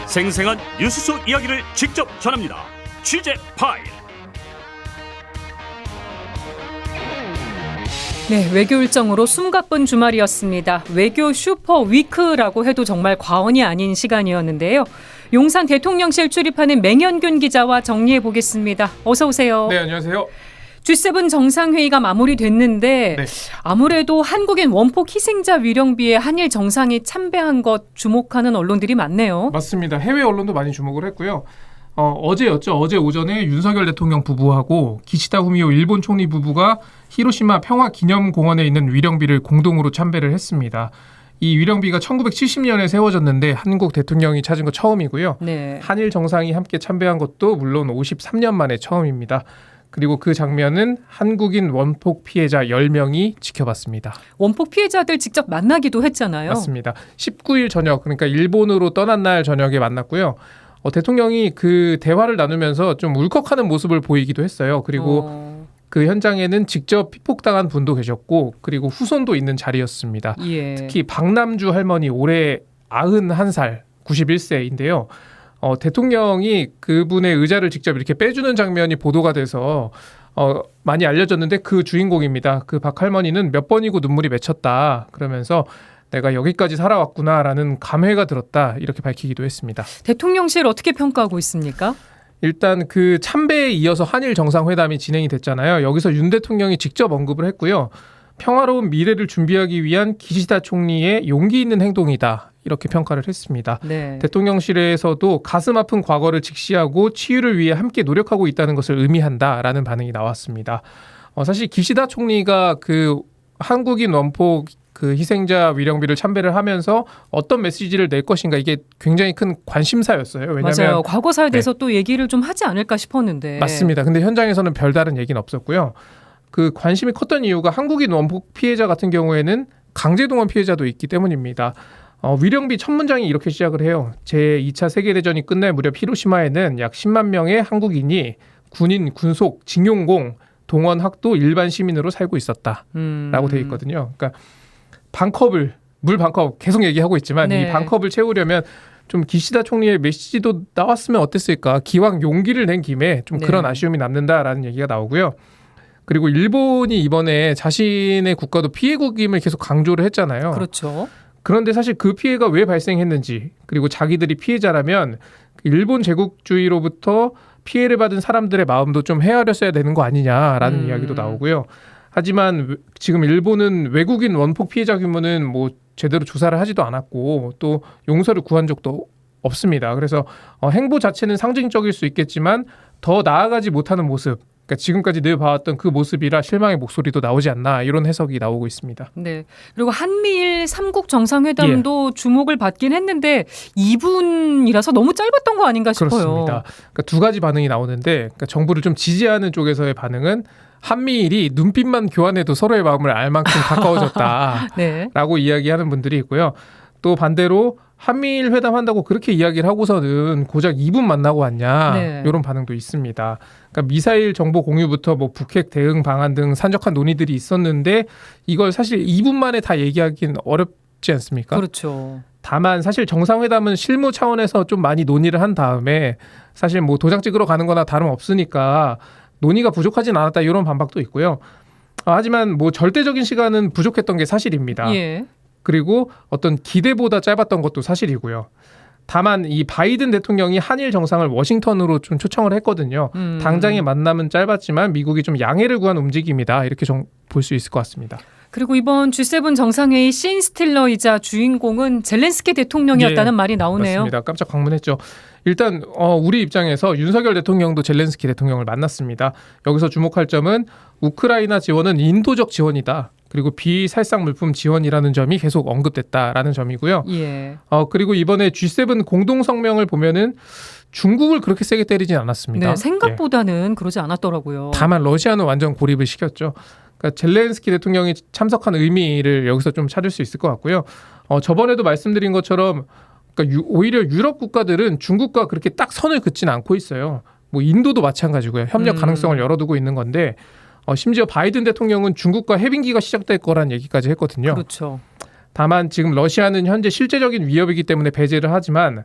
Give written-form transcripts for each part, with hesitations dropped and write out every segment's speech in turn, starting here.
생생한 뉴스 속 이야기를 직접 전합니다. 취재 파일. 네, 외교 일정으로 숨가쁜 주말이었습니다. 외교 슈퍼 위크라고 해도 정말 과언이 아닌 시간이었는데요. 용산 대통령실 출입하는 맹현균 기자와 정리해 보겠습니다. 어서 오세요. 네, 안녕하세요. G7 정상회의가 마무리됐는데 네. 아무래도 한국인 원폭 희생자 위령비에 한일 정상이 참배한 것 주목하는 언론들이 많네요. 맞습니다. 해외 언론도 많이 주목을 했고요. 어제였죠. 어제 오전에 윤석열 대통령 부부하고 기시다 후미오 일본 총리 부부가 히로시마 평화기념공원에 있는 위령비를 공동으로 참배를 했습니다. 이 위령비가 1970년에 세워졌는데 한국 대통령이 찾은 거 처음이고요. 네. 한일 정상이 함께 참배한 것도 물론 53년 만에 처음입니다. 그리고 그 장면은 한국인 원폭 피해자 10명이 지켜봤습니다. 원폭 피해자들 직접 만나기도 했잖아요. 맞습니다. 19일 저녁, 그러니까 일본으로 떠난 날 저녁에 만났고요. 대통령이 그 대화를 나누면서 좀 울컥하는 모습을 보이기도 했어요. 그리고 그 현장에는 직접 피폭당한 분도 계셨고 그리고 후손도 있는 자리였습니다. 예. 특히 박남주 할머니 올해 91살, 91세인데요. 대통령이 그분의 의자를 직접 이렇게 빼주는 장면이 보도가 돼서 많이 알려졌는데 그 주인공입니다. 그 박 할머니는 몇 번이고 눈물이 맺혔다. 그러면서 내가 여기까지 살아왔구나라는 감회가 들었다. 이렇게 밝히기도 했습니다. 대통령실 어떻게 평가하고 있습니까? 일단 그 참배에 이어서 한일 정상회담이 진행이 됐잖아요. 여기서 윤 대통령이 직접 언급을 했고요. 평화로운 미래를 준비하기 위한 기시다 총리의 용기 있는 행동이다. 이렇게 평가를 했습니다. 네. 대통령실에서도 가슴 아픈 과거를 직시하고 치유를 위해 함께 노력하고 있다는 것을 의미한다라는 반응이 나왔습니다. 사실 기시다 총리가 그 한국인 원폭 그 희생자 위령비를 참배를 하면서 어떤 메시지를 낼 것인가 이게 굉장히 큰 관심사였어요. 왜냐하면 맞아요. 과거사에 대해서 또 얘기를 좀 하지 않을까 싶었는데. 맞습니다. 근데 현장에서는 별다른 얘기는 없었고요. 그 관심이 컸던 이유가 한국인 원폭 피해자 같은 경우에는 강제동원 피해자도 있기 때문입니다. 위령비 첫 문장이 이렇게 시작을 해요. 제2차 세계대전이 끝날 무렵 히로시마에는 약 10만 명의 한국인이 군인, 군속, 징용공, 동원, 학도, 일반 시민으로 살고 있었다라고 돼 있거든요. 그러니까 물 반컵 계속 얘기하고 있지만 네. 이 반컵을 채우려면 좀 기시다 총리의 메시지도 나왔으면 어땠을까. 기왕 용기를 낸 김에 좀 그런 아쉬움이 남는다라는 얘기가 나오고요. 그리고 일본이 이번에 자신의 국가도 피해국임을 계속 강조를 했잖아요. 그렇죠. 그런데 사실 그 피해가 왜 발생했는지 그리고 자기들이 피해자라면 일본 제국주의로부터 피해를 받은 사람들의 마음도 좀 헤아렸어야 되는 거 아니냐라는 이야기도 나오고요. 하지만 지금 일본은 외국인 원폭 피해자 규모는 뭐 제대로 조사를 하지도 않았고 또 용서를 구한 적도 없습니다. 그래서 행보 자체는 상징적일 수 있겠지만 더 나아가지 못하는 모습, 그러니까 지금까지 늘 봐왔던 그 모습이라 실망의 목소리도 나오지 않나 이런 해석이 나오고 있습니다. 네. 그리고 한미일 3국 정상회담도 주목을 받긴 했는데 2분이라서 너무 짧았던 거 아닌가 싶어요. 그렇습니다. 그러니까 두 가지 반응이 나오는데 그러니까 정부를 좀 지지하는 쪽에서의 반응은 한미일이 눈빛만 교환해도 서로의 마음을 알 만큼 가까워졌다라고 네. 이야기하는 분들이 있고요. 또 반대로 한미일 회담한다고 그렇게 이야기를 하고서는 고작 2분 만나고 왔냐 네. 이런 반응도 있습니다. 그러니까 미사일 정보 공유부터 뭐 북핵 대응 방안 등 산적한 논의들이 있었는데 이걸 사실 2분 만에 다 얘기하기는 어렵지 않습니까? 그렇죠. 다만 사실 정상회담은 실무 차원에서 좀 많이 논의를 한 다음에 사실 뭐 도장 찍으러 가는 거나 다름없으니까 논의가 부족하진 않았다 이런 반박도 있고요. 하지만 뭐 절대적인 시간은 부족했던 게 사실입니다. 예. 그리고 어떤 기대보다 짧았던 것도 사실이고요. 다만 이 바이든 대통령이 한일 정상을 워싱턴으로 좀 초청을 했거든요. 당장의 만남은 짧았지만 미국이 좀 양해를 구한 움직임이다. 이렇게 볼 수 있을 것 같습니다. 그리고 이번 G7 정상회의 씬 스틸러이자 주인공은 젤렌스키 대통령이었다는 말이 나오네요. 맞습니다. 깜짝 방문했죠. 일단 우리 입장에서 윤석열 대통령도 젤렌스키 대통령을 만났습니다. 여기서 주목할 점은 우크라이나 지원은 인도적 지원이다. 그리고 비살상 물품 지원이라는 점이 계속 언급됐다라는 점이고요. 예. 그리고 이번에 G7 공동 성명을 보면은 중국을 그렇게 세게 때리진 않았습니다. 네, 생각보다는 그러지 않았더라고요. 다만 러시아는 완전 고립을 시켰죠. 그러니까 젤렌스키 대통령이 참석한 의미를 여기서 좀 찾을 수 있을 것 같고요. 저번에도 말씀드린 것처럼 그러니까 오히려 유럽 국가들은 중국과 그렇게 딱 선을 긋지는 않고 있어요. 뭐 인도도 마찬가지고요. 협력 가능성을 열어두고 있는 건데 심지어 바이든 대통령은 중국과 해빙기가 시작될 거란 얘기까지 했거든요. 그렇죠. 다만 지금 러시아는 현재 실제적인 위협이기 때문에 배제를 하지만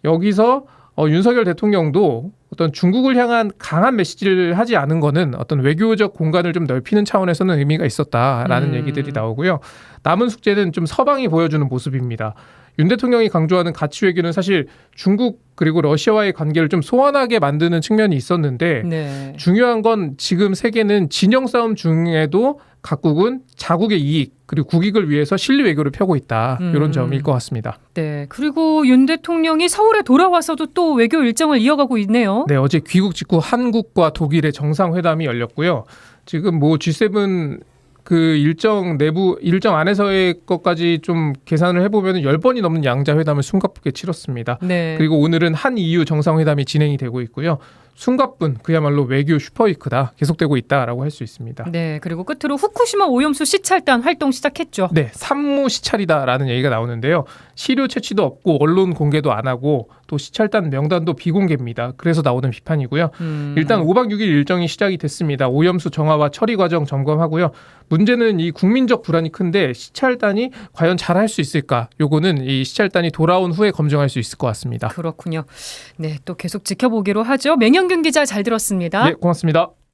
여기서 윤석열 대통령도 어떤 중국을 향한 강한 메시지를 하지 않은 거는 어떤 외교적 공간을 좀 넓히는 차원에서는 의미가 있었다라는 얘기들이 나오고요. 남은 숙제는 좀 서방이 보여주는 모습입니다. 윤 대통령이 강조하는 가치 외교는 사실 중국 그리고 러시아와의 관계를 좀 소원하게 만드는 측면이 있었는데 네. 중요한 건 지금 세계는 진영 싸움 중에도 각국은 자국의 이익 그리고 국익을 위해서 실리 외교를 펴고 있다. 이런 점일 것 같습니다. 네. 그리고 윤 대통령이 서울에 돌아와서도 또 외교 일정을 이어가고 있네요. 네, 어제 귀국 직후 한국과 독일의 정상회담이 열렸고요. 지금 뭐 G7 그 일정 내부 일정 안에서의 것까지 좀 계산을 해보면 10번이 넘는 양자 회담을 숨가쁘게 치렀습니다. 네. 그리고 오늘은 한 EU 정상회담이 진행이 되고 있고요. 숨가쁜 그야말로 외교 슈퍼위크다 계속되고 있다라고 할 수 있습니다. 네. 그리고 끝으로 후쿠시마 오염수 시찰단 활동 시작했죠. 네, 산무 시찰이다라는 얘기가 나오는데요. 시료 채취도 없고 언론 공개도 안 하고 또 시찰단 명단도 비공개입니다. 그래서 나오는 비판이고요. 일단 5박 6일 일정이 시작이 됐습니다. 오염수 정화와 처리 과정 점검하고요. 문제는 이 국민적 불안이 큰데 시찰단이 과연 잘할 수 있을까? 요거는 이 시찰단이 돌아온 후에 검증할 수 있을 것 같습니다. 그렇군요. 네. 또 계속 지켜보기로 하죠. 맹영균 기자 잘 들었습니다. 네, 고맙습니다.